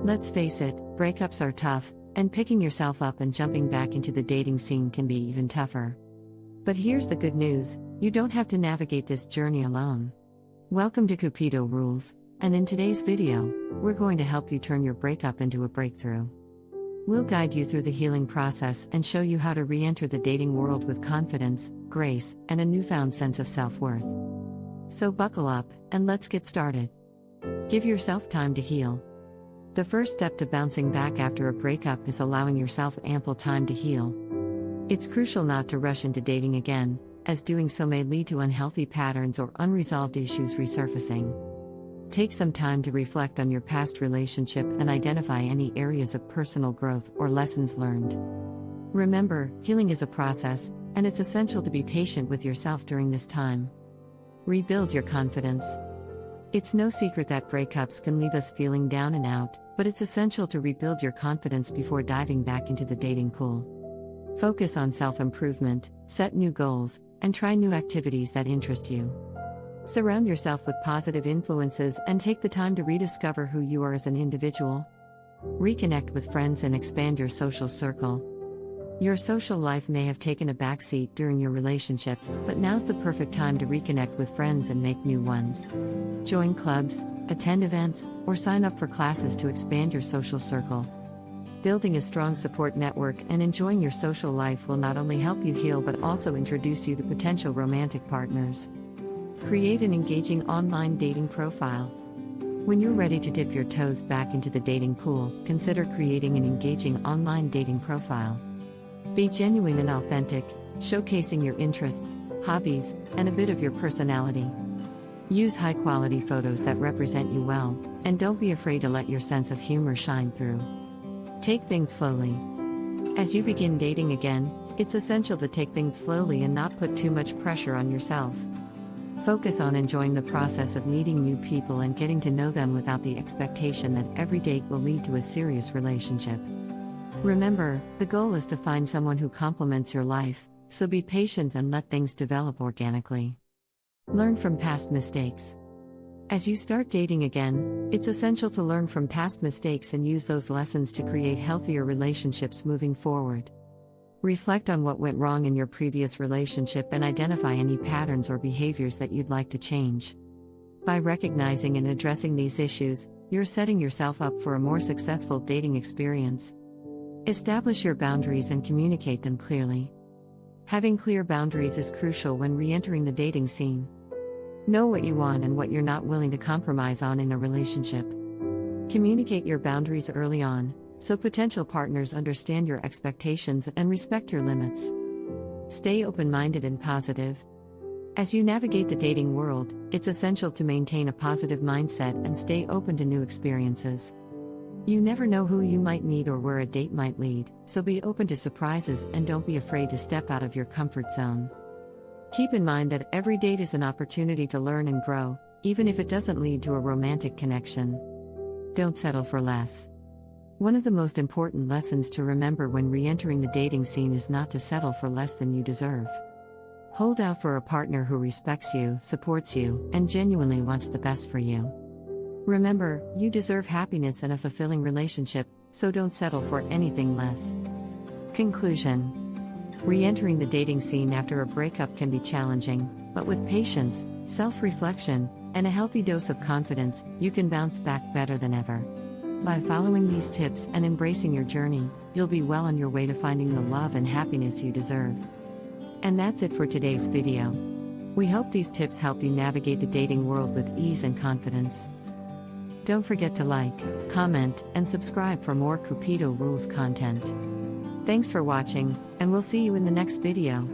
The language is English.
Let's face it, breakups are tough, and picking yourself up and jumping back into the dating scene can be even tougher. But here's the good news, you don't have to navigate this journey alone. Welcome to Cupido Rules, and in today's video, we're going to help you turn your breakup into a breakthrough. We'll guide you through the healing process and show you how to re-enter the dating world with confidence, grace, and a newfound sense of self-worth. So buckle up, and let's get started. Give yourself time to heal. The first step to bouncing back after a breakup is allowing yourself ample time to heal. It's crucial not to rush into dating again, as doing so may lead to unhealthy patterns or unresolved issues resurfacing. Take some time to reflect on your past relationship and identify any areas of personal growth or lessons learned. Remember, healing is a process, and it's essential to be patient with yourself during this time. Rebuild your confidence. It's no secret that breakups can leave us feeling down and out, but it's essential to rebuild your confidence before diving back into the dating pool. Focus on self-improvement, set new goals, and try new activities that interest you. Surround yourself with positive influences and take the time to rediscover who you are as an individual. Reconnect with friends and expand your social circle. Your social life may have taken a backseat during your relationship, but now's the perfect time to reconnect with friends and make new ones. Join clubs, attend events, or sign up for classes to expand your social circle. Building a strong support network and enjoying your social life will not only help you heal but also introduce you to potential romantic partners. Create an engaging online dating profile. When you're ready to dip your toes back into the dating pool, consider creating an engaging online dating profile. Be genuine and authentic, showcasing your interests, hobbies, and a bit of your personality. Use high-quality photos that represent you well, and don't be afraid to let your sense of humor shine through. Take things slowly. As you begin dating again, it's essential to take things slowly and not put too much pressure on yourself. Focus on enjoying the process of meeting new people and getting to know them without the expectation that every date will lead to a serious relationship. Remember, the goal is to find someone who complements your life, so be patient and let things develop organically. Learn from past mistakes. As you start dating again, it's essential to learn from past mistakes and use those lessons to create healthier relationships moving forward. Reflect on what went wrong in your previous relationship and identify any patterns or behaviors that you'd like to change. By recognizing and addressing these issues, you're setting yourself up for a more successful dating experience. Establish your boundaries and communicate them clearly. Having clear boundaries is crucial when re-entering the dating scene. Know what you want and what you're not willing to compromise on in a relationship. Communicate your boundaries early on, so potential partners understand your expectations and respect your limits. Stay open-minded and positive. As you navigate the dating world, it's essential to maintain a positive mindset and stay open to new experiences. You never know who you might meet or where a date might lead, so be open to surprises and don't be afraid to step out of your comfort zone. Keep in mind that every date is an opportunity to learn and grow, even if it doesn't lead to a romantic connection. Don't settle for less. One of the most important lessons to remember when re-entering the dating scene is not to settle for less than you deserve. Hold out for a partner who respects you, supports you, and genuinely wants the best for you. Remember, you deserve happiness and a fulfilling relationship, so don't settle for anything less. Conclusion. Re-entering the dating scene after a breakup can be challenging, but with patience, self-reflection, and a healthy dose of confidence, you can bounce back better than ever. By following these tips and embracing your journey, you'll be well on your way to finding the love and happiness you deserve. And that's it for today's video. We hope these tips help you navigate the dating world with ease and confidence. Don't forget to like, comment, and subscribe for more Cupido Rules content. Thanks for watching, and we'll see you in the next video.